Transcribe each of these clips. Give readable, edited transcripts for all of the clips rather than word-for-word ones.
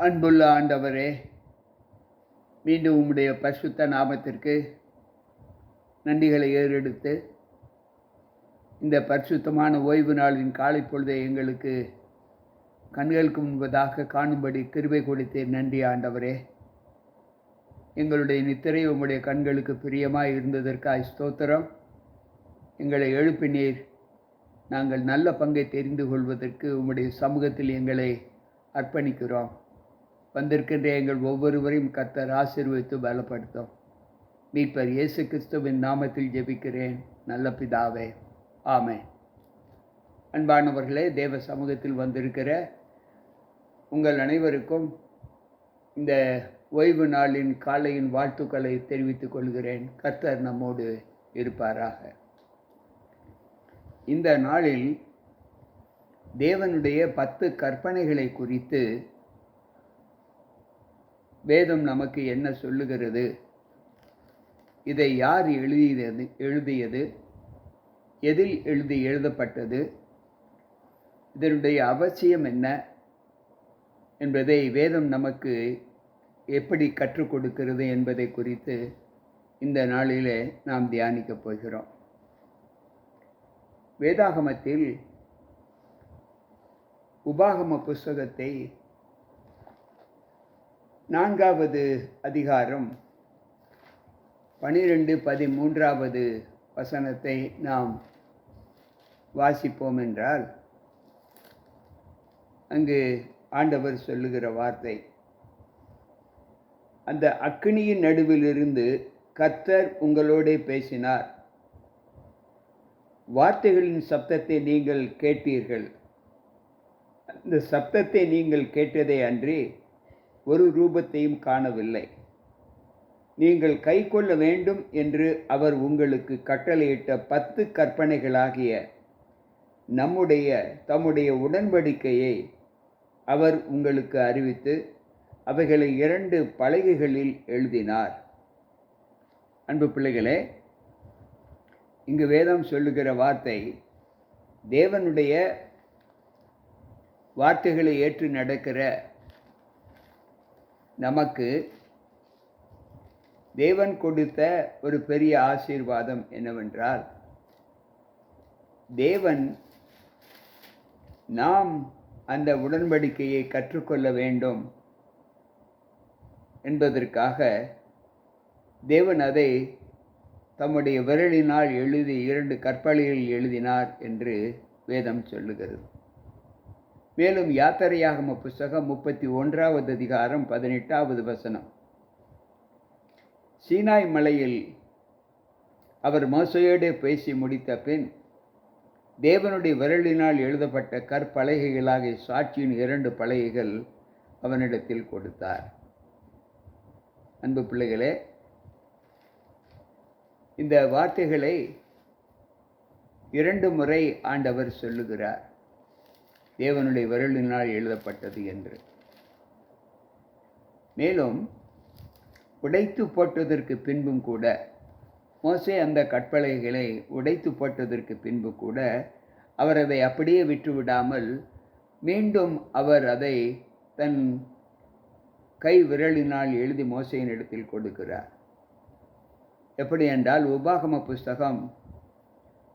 அன்புள்ள ஆண்டவரே, மீண்டும் உம்முடைய பரிசுத்த நாமத்திற்கு நன்றிகளை ஏறெடுத்து இந்த பரிசுத்தமான ஓய்வு நாளின் காலை பொழுதை எங்களுக்கு கண்களுக்கு முன்பதாக காணும்படி கிருபை கொடுத்தீர். நன்றி ஆண்டவரே. எங்களுடைய நித்திரை உம்முடைய கண்களுக்கு பிரியமாய் இருந்ததற்காய் ஸ்தோத்திரம். எங்களை எழுப்பினீர். நாங்கள் நல்ல பங்கை தெரிந்து கொள்வதற்கு உம்முடைய சமூகத்தில் எங்களை அர்ப்பணிக்கிறோம். வந்திருக்கின்ற எங்கள் ஒவ்வொருவரையும் கர்த்தர் ஆசீர்வதித்து பலப்படுத்தும். மீட்பர் இயேசு கிறிஸ்துவின் நாமத்தில் ஜெபிக்கிறேன் நல்ல பிதாவே, ஆமென். அன்பானவர்களே, தேவ சமூகத்தில் வந்திருக்கிற உங்கள் அனைவருக்கும் இந்த ஓய்வு நாளின் காலையின் வாழ்த்துக்களை தெரிவித்துக் கொள்கிறேன். கர்த்தர் நம்மோடு இருப்பாராக. இந்த நாளில் தேவனுடைய 10 கற்பனைகளை குறித்து வேதம் நமக்கு என்ன சொல்லுகிறது, இதை யார் எழுதியது, எதில் எழுதப்பட்டது, இதனுடைய அவசியம் என்ன என்பதை வேதம் நமக்கு எப்படி கற்றுக் கொடுக்கிறது என்பதை குறித்து இந்த நாளிலே நாம் தியானிக்கப் போகிறோம். வேதாகமத்தில் உபாகம புஸ்தகத்தை 4வது அதிகாரம் 12-13வது வசனத்தை நாம் வாசிப்போம் என்றால், அங்கு ஆண்டவர் சொல்லுகிற வார்த்தை, அந்த அக்கினியின் நடுவிலிருந்து கர்த்தர் உங்களோடே பேசினார். வார்த்தைகளின் சப்தத்தை நீங்கள் கேட்டீர்கள். அந்த சப்தத்தை நீங்கள் கேட்டதே அன்றி ஒரு ரூபத்தையும் காணவில்லை. நீங்கள் கைக்கொள்ள வேண்டும் என்று அவர் உங்களுக்கு கட்டளையிட்ட 10 கற்பனைகளாகிய தம்முடைய உடன்படிக்கையை அவர் உங்களுக்கு அறிவித்து அவைகளை 2 பலகைகளில் எழுதினார். அன்பு பிள்ளைகளே, இங்கு வேதம் சொல்லுகிற வார்த்தை, தேவனுடைய வார்த்தைகளை ஏற்று நடக்கிற நமக்கு தேவன் கொடுத்த ஒரு பெரிய ஆசீர்வாதம் என்னவென்றால், தேவன் நாம் அந்த உடன்படிக்கையை கற்றுக்கொள்ள வேண்டும் என்பதற்காக தேவன் அதை தம்முடைய விரலினால் எழுதி 2 கற்பலகைகளில் எழுதினார் என்று வேதம் சொல்லுகிறது. மேலும் யாத்திரையாகம புஸ்தகம் 31வது அதிகாரம் 18வது வசனம், சீனாய் மலையில் அவர் மோசேயோடு பேசி முடித்த பின் தேவனுடைய விரலினால் எழுதப்பட்ட கற்பலகைகளாகிய சாட்சியின் 2 பலகைகள் அவனிடத்தில் கொடுத்தார். அன்பு பிள்ளைகளே, இந்த வார்த்தைகளை 2 முறை ஆண்டவர் சொல்லுகிறார், தேவனுடைய விரலினால் எழுதப்பட்டது என்று. மேலும் உடைத்து போட்டதற்கு பின்பும் கூட, மோசே அந்த கற்பலகைகளை உடைத்து போட்டதற்கு பின்பு கூட அவர் அதை அப்படியே விட்டுவிடாமல் மீண்டும் அவர் அதை தன் கை விரலினால் எழுதி மோசேயின் இடத்தில் கொடுக்கிறார். எப்படி என்றால், உபாகம புஸ்தகம்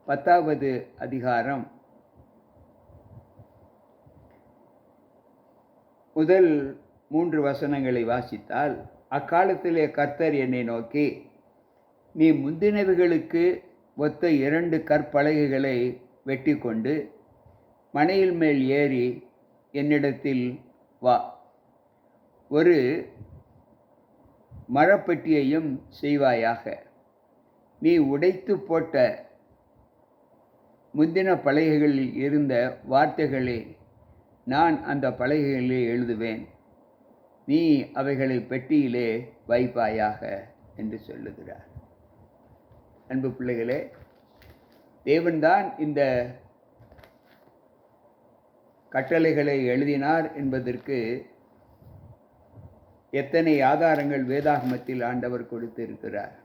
10வது அதிகாரம் முதல் 3 வசனங்களை வாசித்தால், அக்காலத்திலே கர்த்தர் என்னை நோக்கி, நீ முந்தினவைகளுக்கு ஒத்த 2 கற்பலகைகளை வெட்டி கொண்டு மணையில் மேல் ஏறி என்னிடத்தில் வா, ஒரு மரப்பெட்டியையும் செய்வாயாக. நீ உடைத்து போட்ட முந்தின பலகைகளில் இருந்த வார்த்தைகளை நான் அந்த பலகைகளிலே எழுதுவேன், நீ அவைகளை பெட்டியிலே வைப்பாயாக என்று சொல்லுகிறார். அன்பு பிள்ளைகளே, தேவன்தான் இந்த கட்டளைகளை எழுதினார் என்பதற்கு எத்தனை ஆதாரங்கள் வேதாகமத்தில் ஆண்டவர் கொடுத்திருக்கிறார்.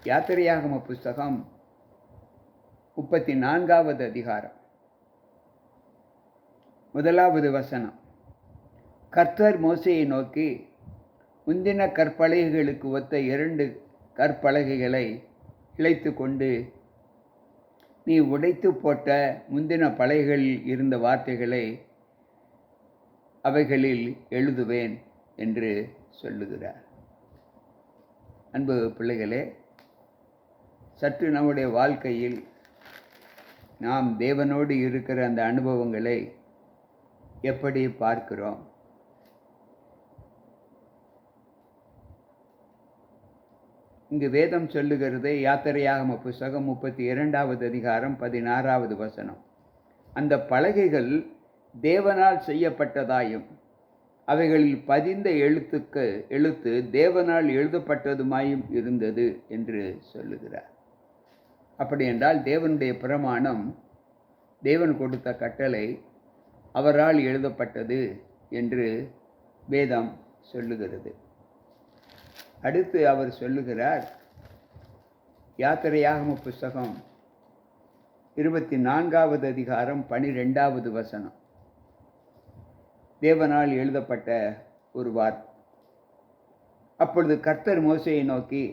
யாத்திரையாகம புஸ்தகம் 34வது அதிகாரம் 1வது வசனம், கர்த்தர் மோசேயை நோக்கி, முந்தின கற்பலகைகளுக்கு ஒத்த 2 கற்பலகைகளை இழைத்து கொண்டு நீ உடைத்து போட்ட முந்தின பலகைகளில் இருந்த வார்த்தைகளை அவைகளில் எழுதுவேன் என்று சொல்லுகிறார். அன்பு பிள்ளைகளே, சற்று நம்முடைய வாழ்க்கையில் நாம் தேவனோடு இருக்கிற அந்த அனுபவங்களை எப்படி பார்க்கிறோம்? இங்கு வேதம் சொல்லுகிறது, யாத்திரையாகம புஸ்தகம் 32வது அதிகாரம் 16வது வசனம், அந்த பலகைகள் தேவனால் செய்யப்பட்டதாயும் அவைகளில் பதிந்த எழுத்து தேவனால் எழுதப்பட்டதுமாயும் இருந்தது என்று சொல்லுகிறார். அப்படி என்றால் தேவனுடைய பிரமாணம், தேவன் கொடுத்த கட்டளை அவரால் எழுதப்பட்டது என்று வேதம் சொல்லுகிறது. அடுத்து அவர் சொல்லுகிறார், யாத்திரையாகம புஸ்தகம் 24வது அதிகாரம் 12வது வசனம், தேவனால் எழுதப்பட்ட ஒரு வார்த்தை. அப்பொழுது கர்த்தர் மோசேயை நோக்கி,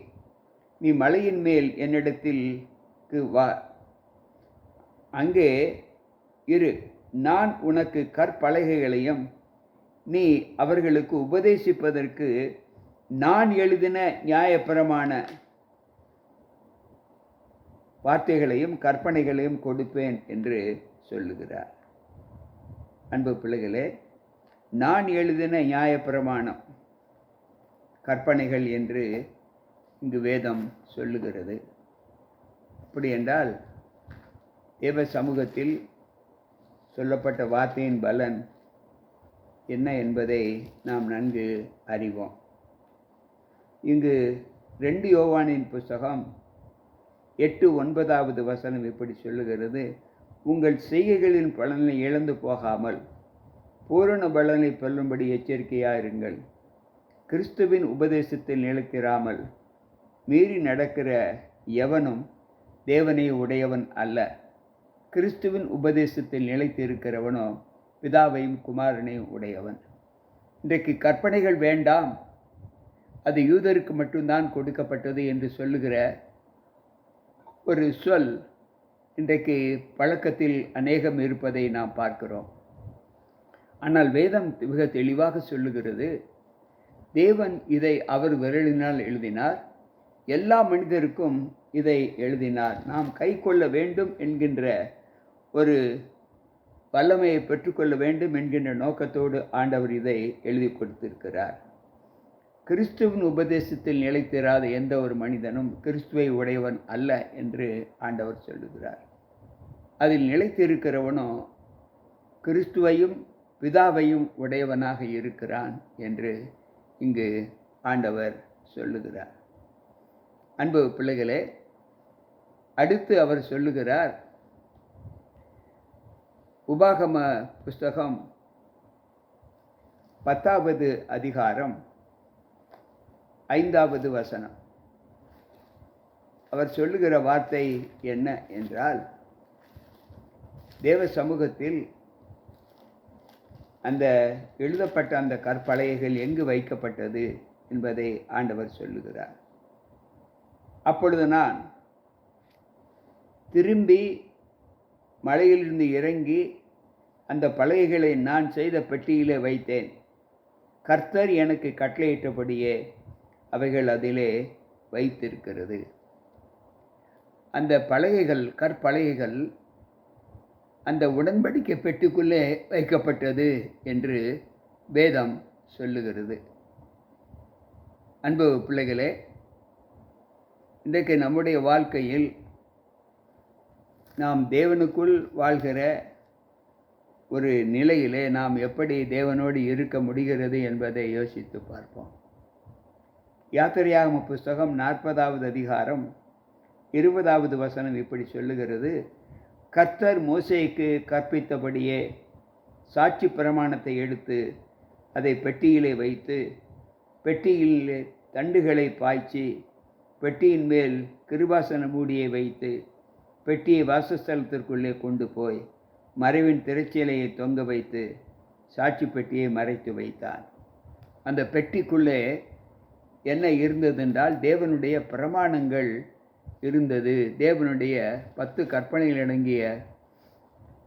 நீ மலையின் மேல் என்னிடத்திற்கு வா, அங்கே இரு, நான் உனக்கு கற்பலகைகளையும் நீ அவர்களுக்கு உபதேசிப்பதற்கு நான் எழுதின நியாயப்பிரமாண வார்த்தைகளையும் கற்பனைகளையும் கொடுப்பேன் என்று சொல்லுகிறார். அன்பு பிள்ளைகளே, நான் எழுதின நியாயப்பிரமாணம், கற்பனைகள் என்று இங்கு வேதம் சொல்லுகிறது. அப்படி என்றால் தேவ சமூகத்தில் சொல்லப்பட்ட வார்த்தையின் பலன் என்ன என்பதை நாம் நன்கு அறிவோம். இங்கு 2 யோவானின் புஸ்தகம் 8-9வது வசனம் இப்படி சொல்லுகிறது, உங்கள் செய்கைகளின் பலனை இழந்து போகாமல் பூரண பலனை பெறும்படி எச்சரிக்கையாயிருங்கள். கிறிஸ்துவின் உபதேசத்தில் நிலைத்திராமல் மீறி நடக்கிற எவனும் தேவனை உடையவன் அல்ல. கிறிஸ்துவின் உபதேசத்தில் நிலைத்திருக்கிறவனோ பிதாவையும் குமாரனையும் உடையவன். இன்றைக்கு கற்பனைகள் வேண்டாம், அது யூதருக்கு மட்டும்தான் கொடுக்கப்பட்டது என்று சொல்லுகிற ஒரு சொல் இன்றைக்கு பழக்கத்தில் அநேகம் இருப்பதை நாம் பார்க்கிறோம். ஆனால் வேதம் மிக தெளிவாக சொல்லுகிறது, தேவன் இதை அவர் விரலினால் எழுதினார், எல்லா மனிதருக்கும் இதை எழுதினார். நாம் கை கொள்ள வேண்டும் என்கின்ற ஒரு வல்லமையை பெற்றுக்கொள்ள வேண்டும் என்கின்ற நோக்கத்தோடு ஆண்டவர் இதை எழுதி கொடுத்திருக்கிறார். கிறிஸ்துவின் உபதேசத்தில் நிலைத்திராத எந்த ஒரு மனிதனும் கிறிஸ்துவை உடையவன் அல்ல என்று ஆண்டவர் சொல்லுகிறார். அதில் நிலைத்திருக்கிறவனோ கிறிஸ்துவையும் பிதாவையும் உடையவனாக இருக்கிறான் என்று இங்கு ஆண்டவர் சொல்லுகிறார். அன்பு பிள்ளைகளே, அடுத்து அவர் சொல்லுகிறார், உபாகம புஸ்தகம் 10வது அதிகாரம் 5வது வசனம். அவர் சொல்லுகிற வார்த்தை என்ன என்றால், தேவ சமூகத்தில் அந்த எழுதப்பட்ட அந்த கற்பலகைகள் எங்கு வைக்கப்பட்டது என்பதை ஆண்டவர் சொல்லுகிறார். அப்பொழுது நான் திரும்பி மலையிலிருந்து இறங்கி அந்த பலகைகளை நான் செய்த பெட்டியிலே வைத்தேன். கர்த்தர் எனக்கு கட்டளையிட்டபடியே அவைகள் அதிலே வைத்திருக்கிறது. அந்த பலகைகள், கற்பலகைகள் அந்த உடன்படிக்கை பெட்டிக்குள்ளே வைக்கப்பட்டது என்று வேதம் சொல்லுகிறது. அன்பு பிள்ளைகளே, இன்றைக்கு நம்முடைய வாழ்க்கையில் நாம் தேவனுக்குள் வாழ்கிற ஒரு நிலையிலே நாம் எப்படி தேவனோடு இருக்க முடிகிறது என்பதை யோசித்து பார்ப்போம். யாத்திரையாகம புஸ்தகம் 40வது அதிகாரம் 20வது வசனம் இப்படி சொல்லுகிறது, கர்த்தர் மோசேக்கு கற்பித்தபடியே சாட்சி பிரமாணத்தை எடுத்து அதை பெட்டியிலே வைத்து பெட்டியிலே தண்டுகளை பாய்ச்சி பெட்டியின் மேல் கிருபாசன மூடியை வைத்து பெட்டியை வாசஸ்தலத்திற்குள்ளே கொண்டு போய் மறைவின் திரைச்சீலையை தொங்க வைத்து சாட்சி பெட்டியை மறைத்து வைத்தான். அந்த பெட்டிக்குள்ளே என்ன இருந்ததென்றால் தேவனுடைய பிரமாணங்கள் இருந்தது. தேவனுடைய 10 கற்பனைகள் அடங்கிய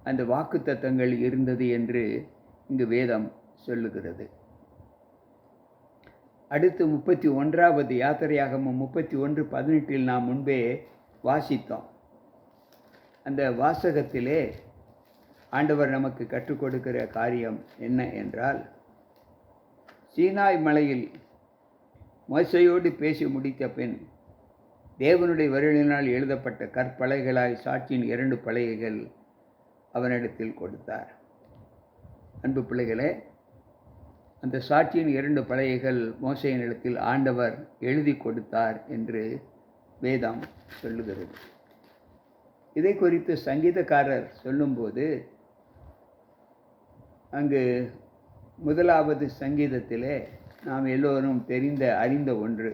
அந்த வாக்குத்தத்தங்கள் இருந்தது என்று இங்கு வேதம் சொல்லுகிறது. அடுத்து 31வது யாத்திரையாகமம் 31:18 நாம் முன்பே வாசித்தோம். அந்த வாசகத்திலே ஆண்டவர் நமக்கு கற்றுக் கொடுக்கிற காரியம் என்ன என்றால், சீனாய் மலையில் மோசேயோடு பேசி முடித்த பின் தேவனுடைய விரலினால் எழுதப்பட்ட கற்பலகைகளாய் சாட்சியின் 2 பலகைகள் அவனிடத்தில் கொடுத்தார். அன்பு பிள்ளைகளே, அந்த சாட்சியின் 2 பலகைகள் மோசேயினிடத்தில் ஆண்டவர் எழுதி கொடுத்தார் என்று வேதம் சொல்லுகிறது. இதை குறித்து சங்கீதக்காரர் சொல்லும்போது, அங்கு 1வது சங்கீதத்திலே நாம் எல்லோரும் அறிந்த ஒன்று,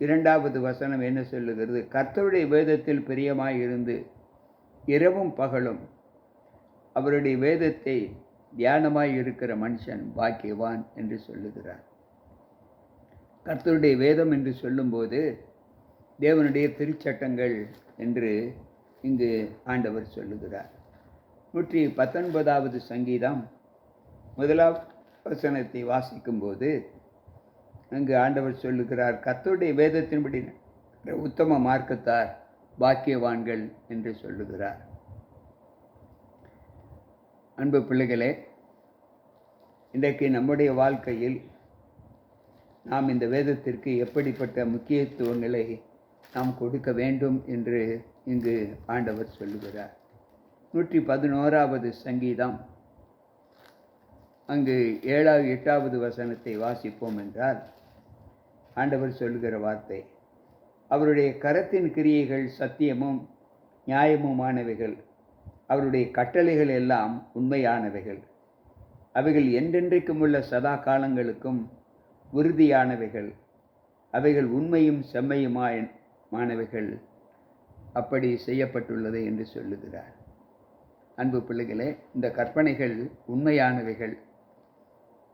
2வது வசனம் என்ன சொல்லுகிறது? கர்த்தருடைய வேதத்தில் பிரியமாய் இருந்து இரவும் பகலும் அவருடைய வேதத்தை தியானமாய் இருக்கிற மனுஷன் பாக்கியவான் என்று சொல்லுகிறார். கர்த்தருடைய வேதம் என்று சொல்லும்போது தேவனுடைய திருச்சட்டங்கள் என்று இங்கு ஆண்டவர் சொல்லுகிறார். 119வது சங்கீதம் 1வது வசனத்தை வாசிக்கும்போது அங்கு ஆண்டவர் சொல்லுகிறார், கர்த்தருடைய வேதத்தின்படி உத்தம மார்க்கத்தார் பாக்கியவான்கள் என்று சொல்லுகிறார். அன்பு பிள்ளைகளே, இன்றைக்கு நம்முடைய வாழ்க்கையில் நாம் இந்த வேதத்திற்கு எப்படிப்பட்ட முக்கியத்துவங்களை நாம் கொடுக்க வேண்டும் என்று இங்கு ஆண்டவர் சொல்லுகிறார். 111வது சங்கீதம் அங்கு 7வது 8வது வசனத்தை வாசிப்போம் என்றால் ஆண்டவர் சொல்லுகிற வார்த்தை, அவருடைய கரத்தின் கிரியைகள் சத்தியமும் நியாயமுமானவைகள், அவருடைய கட்டளைகள் எல்லாம் உண்மையானவைகள், அவைகள் என்றென்றைக்கும் உள்ள சதா காலங்களுக்கும் உறுதியானவைகள், அவைகள் உண்மையும் செம்மையுமானவைகள், அப்படி செய்யப்பட்டுள்ளது என்று சொல்லுகிறார். அன்பு பிள்ளைகளே, இந்த கற்பனைகள் உண்மையானவைகள்,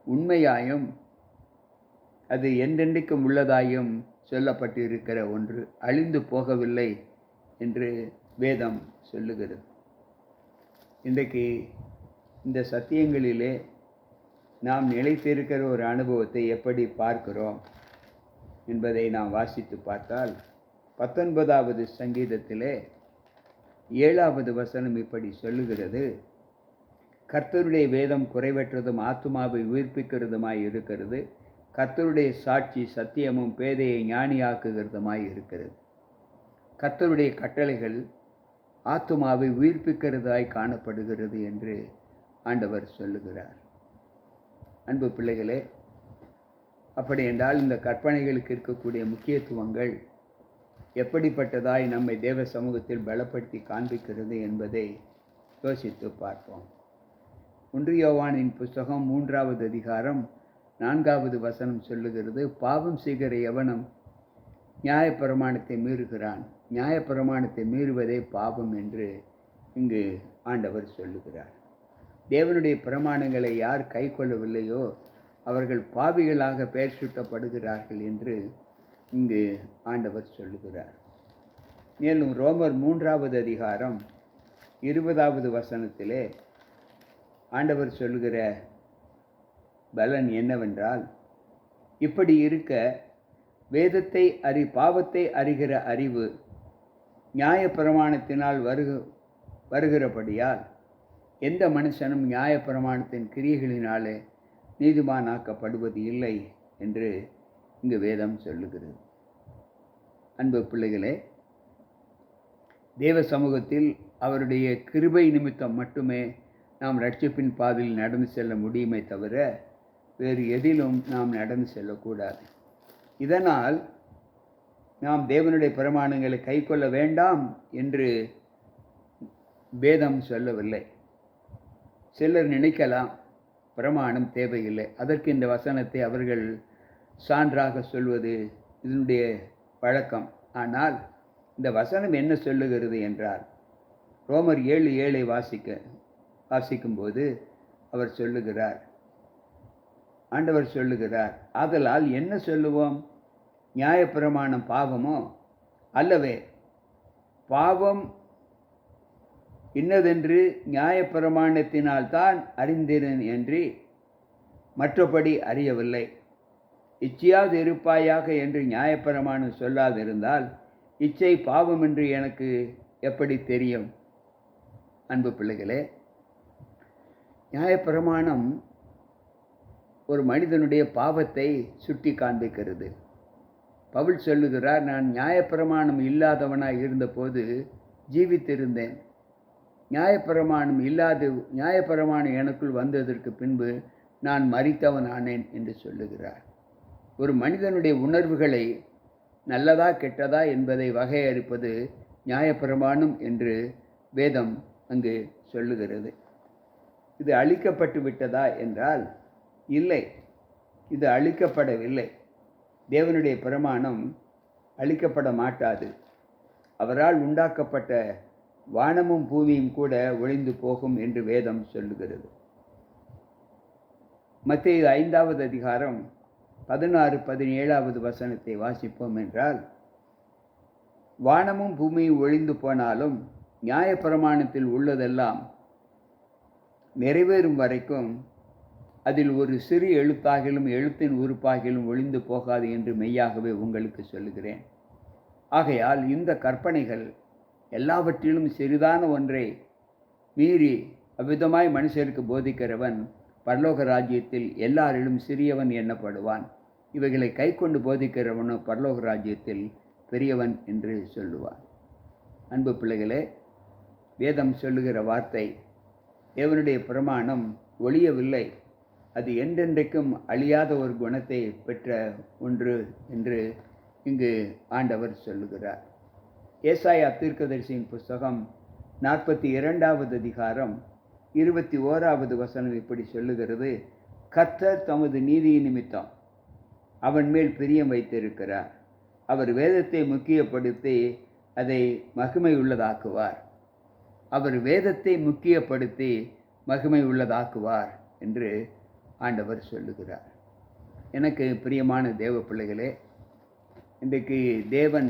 உண்மையாயும் அது என்றென்றைக்கும் உள்ளதாயும் சொல்லப்பட்டு இருக்கிற ஒன்று, அழிந்து போகவில்லை என்று வேதம் சொல்லுகிறது. இன்றைக்கு இந்த சத்தியங்களிலே நாம் நிலைத்திருக்கிற ஒரு அனுபவத்தை எப்படி பார்க்கிறோம் என்பதை நாம் வாசித்து பார்த்தால் 19வது சங்கீதத்திலே 7வது வசனம் இப்படி சொல்லுகிறது, கர்த்தருடைய வேதம் குறைவற்றதும் ஆத்துமாவை உயிர்ப்பிக்கிறதுமாய் இருக்கிறது, கர்த்தருடைய சாட்சி சத்தியமும் பேதையை ஞானியாக்குகிறதுமாய் இருக்கிறது. கர்த்தருடைய கட்டளைகள் ஆத்துமாவை உயிர்ப்பிக்கிறதாய் காணப்படுகிறது என்று ஆண்டவர் சொல்லுகிறார். அன்பு பிள்ளைகளே, அப்படி என்றால் இந்த கற்பனைகளுக்கு இருக்கக்கூடிய முக்கியத்துவங்கள் எப்படிப்பட்டதாய் நம்மை தேவ சமூகத்தில் பலப்படுத்தி காண்பிக்கிறது என்பதை யோசித்து பார்ப்போம். 1 யோவானின் புஸ்தகம் 3வது அதிகாரம் 4வது வசனம் சொல்லுகிறது, பாவம் செய்கிற எவனும் நியாயப்பிரமாணத்தை மீறுகிறான், நியாயப்பிரமாணத்தை மீறுவதே பாவம் என்று இங்கு ஆண்டவர் சொல்லுகிறார். தேவனுடைய பிரமாணங்களை யார் கை கொள்ளவில்லையோ அவர்கள் பாவிகளாக பெயர் சூட்டப்படுகிறார்கள் என்று இங்கு ஆண்டவர் சொல்லுகிறார். மேலும் ரோமர் 3வது அதிகாரம் 20வது வசனத்திலே ஆண்டவர் சொல்லுகிற பலன் என்னவென்றால், இப்படி இருக்க வேதத்தை பாவத்தை அறிகிற அறிவு நியாயப்பிரமாணத்தினால் வருகிறபடியால் எந்த மனுஷனும் நியாயப்பிரமாணத்தின் கிரியைகளினாலே நீதிமானாக்கப்படுவது இல்லை என்று இங்கு வேதம் சொல்லுகிறது. அன்பு பிள்ளைகளே, தேவ சமூகத்தில் அவருடைய கிருபை நிமித்தம் மட்டுமே நாம் ரட்சிப்பின் பாதையில் நடந்து செல்ல முடியுமே தவிர வேறு எதிலும் நாம் நடந்து செல்லக்கூடாது. இதனால் நாம் தேவனுடைய பிரமாணங்களை கை கொள்ள வேண்டாம் என்று வேதம் சொல்லவில்லை. சிலர் நினைக்கலாம் பிரமாணம் தேவையில்லை, அதற்கு இந்த வசனத்தை அவர்கள் சான்றாக சொல்வது இதனுடைய வழக்கம். ஆனால் இந்த வசனம் என்ன சொல்லுகிறது என்றால், ரோமர் 7:7 வாசிக்கும்போது, அவர் சொல்லுகிறார். ஆண்டவர் சொல்லுகிறார், ஆதலால் என்ன சொல்லுவோம்? நியாயப்பிரமாணம் பாவமோ? அல்லவே. பாவம் இன்னதென்று நியாயப்பிரமாணத்தினால் தான் அறிந்தேன் என்று மற்றபடி அறியவில்லை. இச்சையாது இருப்பாயாக என்று நியாயப்பிரமாணம் சொல்லாதிருந்தால் இச்சை பாவம் என்று எனக்கு எப்படி தெரியும்? அன்பு பிள்ளைகளே, நியாயப்பிரமாணம் ஒரு மனிதனுடைய பாவத்தை சுட்டி காண்பிக்கிறது. பவுல் சொல்லுகிறார், நான் நியாயப்பிரமாணம் இல்லாதவனாய் இருந்தபோது ஜீவித்திருந்தேன். நியாயப்பிரமாணம் எனக்குள் வந்ததற்கு பின்பு நான் மரித்தவனானேன் என்று சொல்லுகிறார். ஒரு மனிதனுடைய உணர்வுகளை நல்லதா கெட்டதா என்பதை வகையறுப்பது நியாயப்பிரமாணம் என்று வேதம் அங்கு சொல்லுகிறது. இது அழிக்கப்பட்டு விட்டதா என்றால் இல்லை, இது அழிக்கப்படவில்லை. தேவனுடைய பிரமாணம் அழிக்கப்பட மாட்டாது. அவரால் உண்டாக்கப்பட்ட வானமும் பூமியும் கூட ஒழிந்து போகும் என்று வேதம் சொல்லுகிறது. மத்தேயு 5வது அதிகாரம் 16-17வது வசனத்தை வாசிப்போம் என்றால், வானமும் பூமியும் ஒழிந்து போனாலும் நியாயப்பிரமாணத்தில் உள்ளதெல்லாம் நிறைவேறும் வரைக்கும் அதில் ஒரு சிறு எழுத்தாகிலும் எழுத்தின் உறுப்பாகிலும் ஒழிந்து போகாது என்று மெய்யாகவே உங்களுக்கு சொல்லுகிறேன். ஆகையால் இந்த கற்பனைகள் எல்லாவற்றிலும் சிறிதான ஒன்றை மீறி அவ்விதமாய் மனுஷருக்கு போதிக்கிறவன் பரலோக ராஜ்யத்தில் எல்லாரிலும் சிறியவன் எண்ணப்படுவான். இவைகளை கை கொண்டு போதிக்கிறவனோ பரலோக ராஜ்யத்தில் பெரியவன் என்று சொல்லுவான். அன்பு பிள்ளைகளே, வேதம் சொல்லுகிற வார்த்தை, தேவனுடைய பிரமாணம் ஒழியவில்லை, அது என்றென்றைக்கும் அழியாத ஒரு குணத்தை பெற்ற ஒன்று என்று இங்கு ஆண்டவர் சொல்லுகிறார். ஏசாயா தீர்க்கதரிசியின் புஸ்தகம் 42வது அதிகாரம் 21வது வசனம் இப்படி சொல்லுகிறது, கர்த்தர் தமது நீதியின் நிமித்தம் அவன் மேல் பிரியம் வைத்திருக்கிறார். அவர் வேதத்தை முக்கியப்படுத்தி அதை மகிமை உள்ளதாக்குவார். அவர் வேதத்தை முக்கியப்படுத்தி மகிமை உள்ளதாக்குவார் என்று ஆண்டவர் சொல்லுகிறார். எனக்கு பிரியமான தேவ பிள்ளைகளே, இன்றைக்கு தேவன்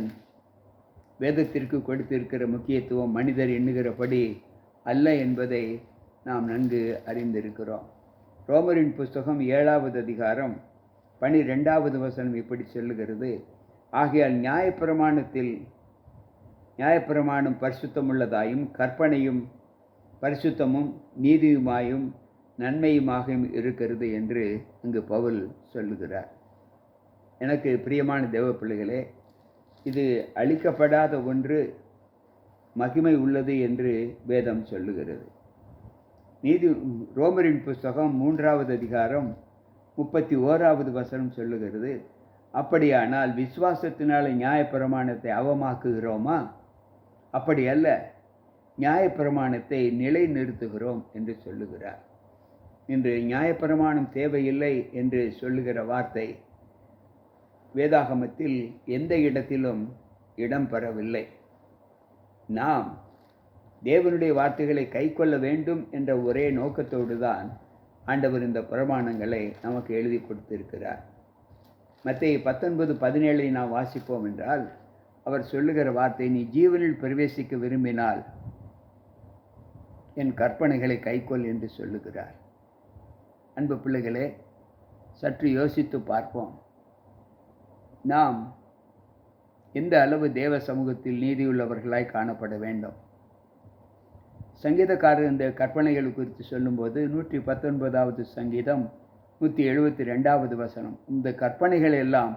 வேதத்திற்கு கொடுத்திருக்கிற முக்கியத்துவம் மனிதர் எண்ணுகிறபடி அல்ல என்பதை நாம் நன்கு அறிந்திருக்கிறோம். ரோமரின் புஸ்தகம் 7வது அதிகாரம் 12வது வசனம் இப்படி சொல்லுகிறது, ஆகையால் நியாயப்பிரமாணம் பரிசுத்தமுள்ளதாயும் கற்பனையும் பரிசுத்தமும் நீதியுமாயும் நன்மையுமாகவும் இருக்கிறது என்று இங்கு பவுல் சொல்லுகிறார். எனக்கு பிரியமான தேவ பிள்ளைகளே, இது அழிக்கப்படாத ஒன்று, மகிமை உள்ளது என்று வேதம் சொல்லுகிறது. ரோமரின் புஸ்தகம் 3வது அதிகாரம் 31வது வசனம் சொல்லுகிறது, அப்படியானால் விசுவாசத்தினால நியாயப்பிரமாணத்தை அவமாக்குகிறோமா? அப்படி அல்ல, நியாயப்பிரமாணத்தை நிலை நிறுத்துகிறோம் என்று சொல்லுகிறார். இன்று நியாயப்பிரமாணம் தேவையில்லை என்று சொல்லுகிற வார்த்தை வேதாகமத்தில் எந்த இடத்திலும் இடம்பெறவில்லை. நாம் தேவனுடைய வார்த்தைகளை கைக்கொள்ள வேண்டும் என்ற ஒரே நோக்கத்தோடு தான் ஆண்டவர் இந்த பிரமாணங்களை நமக்கு எழுதி கொடுத்திருக்கிறார். மத்தேயு 19:17 நாம் வாசிப்போம் என்றால், அவர் சொல்லுகிற வார்த்தை, நீ ஜீவனில் பிரவேசிக்க விரும்பினால் என் கற்பனைகளை கைக்கொள் என்று சொல்லுகிறார். அன்பு பிள்ளைகளே, சற்று யோசித்து பார்ப்போம். நாம் எந்த அளவு தேவ சமூகத்தில் நீதியுள்ளவர்களாய் காணப்பட வேண்டும்? சங்கீதக்காரர் இந்த கற்பனைகள் குறித்து சொல்லும்போது 119வது சங்கீதம் 172வது வசனம், இந்த கற்பனைகள் எல்லாம்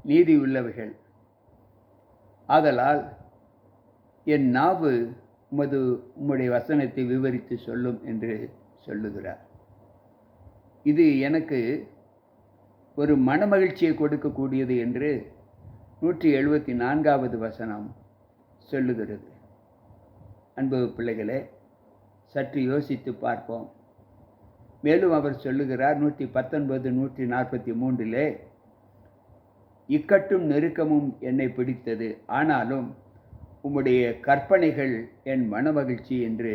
நீதி உள்ளவைகள், ஆதலால் என் நாவு உம்முடைய வசனத்தை விவரித்து சொல்லும் என்று சொல்லுகிறார். இது எனக்கு ஒரு மனமகிழ்ச்சியை கொடுக்கக்கூடியது என்று 174வது வசனம் சொல்லுகிறது. அன்பு பிள்ளைகளே, சற்று யோசித்து பார்ப்போம். மேலும் அவர் சொல்லுகிறார் 119, 143, இக்கட்டும் நெருக்கமும் என்னை பிடித்தது, ஆனாலும் உம்முடைய கற்பனைகள் என் மனமகிழ்ச்சி என்று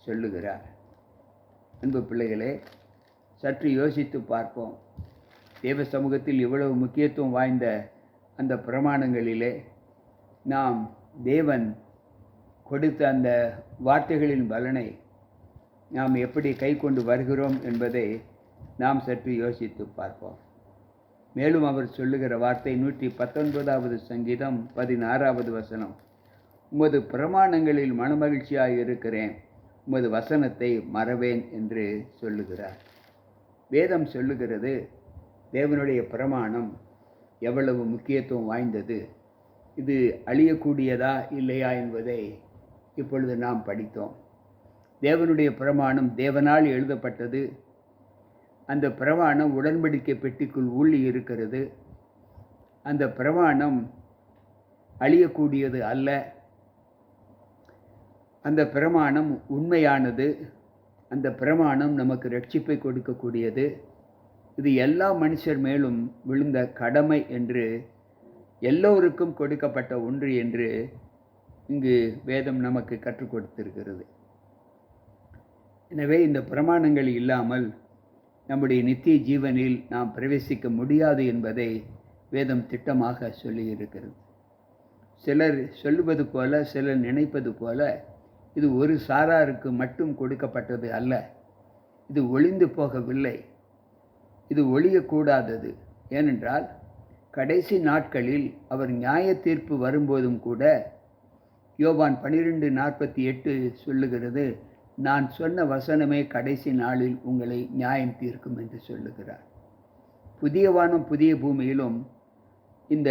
சொல்லுகிறார். அன்பு பிள்ளைகளே, சற்று யோசித்து பார்ப்போம். தேவ சமூகத்தில் இவ்வளவு முக்கியத்துவம் வாய்ந்த அந்த பிரமாணங்களிலே நாம் தேவன் கொடுத்த அந்த வார்த்தைகளின் பலனை நாம் எப்படி கை கொண்டு வருகிறோம் என்பதை நாம் சற்று யோசித்து பார்ப்போம். மேலும் அவர் சொல்லுகிற வார்த்தை 119வது சங்கீதம் 16வது வசனம், உமது பிரமாணங்களில் மனமகிழ்ச்சியாக இருக்கிறேன், உமது வசனத்தை மறவேன் என்று சொல்லுகிறார். வேதம் சொல்லுகிறது தேவனுடைய பிரமாணம் எவ்வளவு முக்கியத்துவம் வாய்ந்தது, இது அழியக்கூடியதா இல்லையா என்பதை இப்பொழுது நாம் படித்தோம். தேவனுடைய பிரமாணம் தேவனால் எழுதப்பட்டது. அந்த பிரமாணம் உடன்படிக்கை பெட்டிக்குள் உள்ளி இருக்கிறது. அந்த பிரமாணம் அழியக்கூடியது அல்ல. அந்த பிரமாணம் உண்மையானது. அந்த பிரமாணம் நமக்கு ரட்சிப்பை கொடுக்கக்கூடியது. இது எல்லா மனுஷர் மேலும் விழுந்த கடமை என்று, எல்லோருக்கும் கொடுக்கப்பட்ட ஒன்று என்று இங்கு வேதம் நமக்கு கற்றுக் கொடுத்திருக்கிறது. எனவே இந்த பிரமாணங்கள் இல்லாமல் நம்முடைய நித்திய ஜீவனில் நாம் பிரவேசிக்க முடியாது என்பதை வேதம் திட்டமாக சொல்லியிருக்கிறது. சிலர் சொல்லுவது போல, சிலர் நினைப்பது போல இது ஒரு சாராருக்கு மட்டும் கொடுக்கப்பட்டது அல்ல. இது ஒளிந்து போகவில்லை. இது ஒழியக்கூடாதது. ஏனென்றால் கடைசி நாட்களில் அவர் நியாய தீர்ப்பு வரும்போதும் கூட யோவான் 12:48 சொல்லுகிறது, நான் சொன்ன வசனமே கடைசி நாளில் உங்களை நியாயம் தீர்க்கும் என்று சொல்லுகிறார். புதிய வானம் புதிய பூமியிலும் இந்த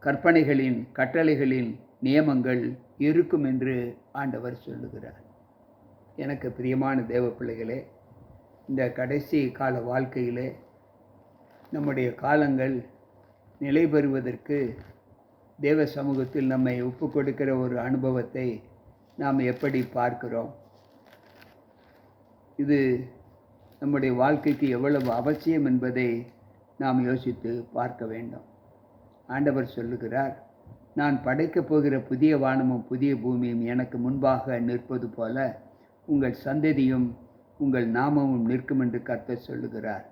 கற்பனைகளின், கட்டளைகளின் நியமங்கள் இருக்கும் என்று ஆண்டவர் சொல்லுகிறார். எனக்கு பிரியமான தேவ பிள்ளைகளே, இந்த கடைசி கால வாழ்க்கையிலே நம்முடைய காலங்கள் நிலை பெறுவதற்கு தேவ சமூகத்தில் நம்மை ஒப்பு கொடுக்கிற ஒரு அனுபவத்தை நாம் எப்படி பார்க்கிறோம்? இது நம்முடைய வாழ்க்கைக்கு எவ்வளவு அவசியம் என்பதை நாம் யோசித்து பார்க்க வேண்டும். ஆண்டவர் சொல்லுகிறார், நான் படைக்கப் போகிற புதிய வானமும் புதிய பூமியும் எனக்கு முன்பாக நிற்பது போல உங்கள் சந்ததியும் உங்கள் நாமமும் நிற்கும் என்று கர்த்தர் சொல்லுகிறார்.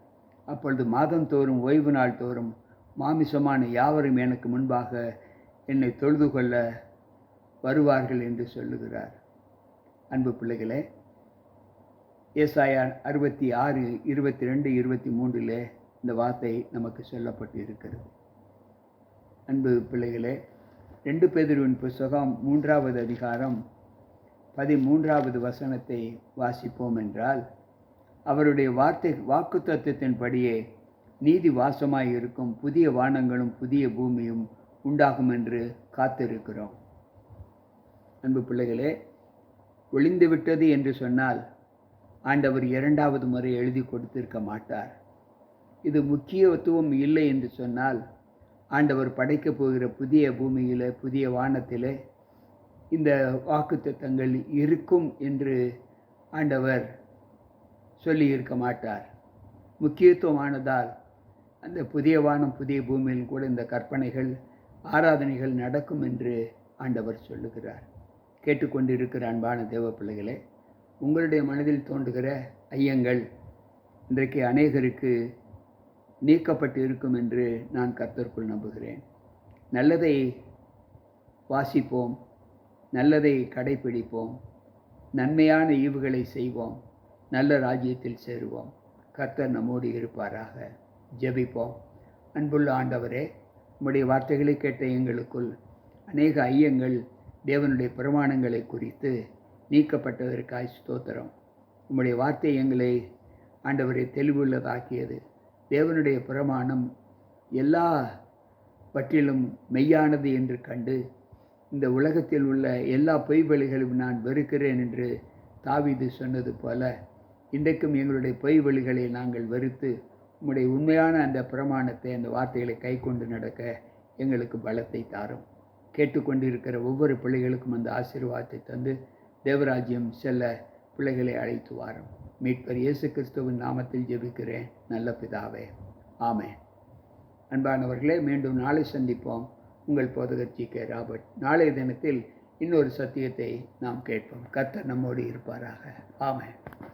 அப்பொழுது மாதந்தோறும் ஓய்வு நாள் தோறும் மாமிசமான யாவரும் எனக்கு முன்பாக என்னை தொழுது கொள்ள வருவார்கள் என்று சொல்லுகிறார். அன்பு பிள்ளைகளே, ஏசாயா 66:22-23 இந்த வார்த்தை நமக்கு சொல்லப்பட்டு இருக்கிறது. அன்பு பிள்ளைகளே, 2 பேதுருவின் புத்தகம் 3வது அதிகாரம் 13வது வசனத்தை வாசிப்போம் என்றால், அவருடைய வாக்குத்தத்தத்தின்படியே நீதி வாசமாய் இருக்கும் புதிய வானங்களும் புதிய பூமியும் உண்டாகும் என்று காத்திருக்கிறோம். அன்பு பிள்ளைகளே, ஒளிந்து விட்டது என்று சொன்னால் ஆண்டவர் 2வது முறை எழுதி கொடுத்திருக்க மாட்டார். இது முக்கியத்துவம் இல்லை என்று சொன்னால் ஆண்டவர் படைக்கப் போகிற புதிய பூமியிலே, புதிய வானத்திலே இந்த வாக்குத்தத்தங்கள் இருக்கும் என்று ஆண்டவர் சொல்லியிருக்க மாட்டார். முக்கியத்துவமானதால் அந்த புதிய வானம் புதிய பூமியில் கூட இந்த கற்பனைகள், ஆராதனைகள் நடக்கும் என்று ஆண்டவர் சொல்லுகிறார். கேட்டுக்கொண்டிருக்கிற அன்பான தேவ பிள்ளைகளே, உங்களுடைய மனதில் தோன்றுகிற ஐயங்கள் இன்றைக்கு அநேகருக்கு நீக்கப்பட்டு இருக்கும் என்று நான் கர்த்தருக்குள் நம்புகிறேன். நல்லதை வாசிப்போம், நல்லதை கடைப்பிடிப்போம், நன்மையான ஈவுகளை செய்வோம், நல்ல ராஜ்யத்தில் சேருவோம். கர்த்தர் நம்மோடு இருப்பாராக. ஜெபிப்போம். அன்புள்ள ஆண்டவரே, உம்முடைய வார்த்தைகளை கேட்ட எங்களுக்குள் அநேக ஐயங்கள் தேவனுடைய பிரமாணங்களை குறித்து நீக்கப்பட்டதற்காய் ஸ்தோத்திரம். உம்முடைய வார்த்தை எங்களை ஆண்டவரை தெளிவுள்ளதாக்கியது. தேவனுடைய பிரமாணம் எல்லாவற்றிலும் மெய்யானது என்று கண்டு இந்த உலகத்தில் உள்ள எல்லா பொய்வழிகளையும் நான் வெறுக்கிறேன் என்று தாவீது சொன்னது போல, இன்றைக்கும் எங்களுடைய பொய்வழிகளை நாங்கள் வெறுத்து உம்முடைய உண்மையான அந்த பிரமாணத்தை, அந்த வார்த்தைகளை கை கொண்டு நடக்க எங்களுக்கு பலத்தை தாரும். கேட்டுக்கொண்டிருக்கிற ஒவ்வொரு பிள்ளைகளுக்கும் அந்த ஆசீர்வாதத்தை தந்து தேவராஜ்யம் செல்ல பிள்ளைகளை அழைத்து வாரும். மீட்பர் இயேசு கிறிஸ்துவின் நாமத்தில் ஜெபிக்கிறேன் நல்ல பிதாவே, ஆமென். அன்பானவர்களே, மீண்டும் நாளை சந்திப்போம். உங்கள் போதகர் ஜி.கே. ராபர்ட். நாளைய தினத்தில் இன்னொரு சத்தியத்தை நாம் கேட்போம். கர்த்தர் நம்மோடு இருப்பாராக. ஆமென்.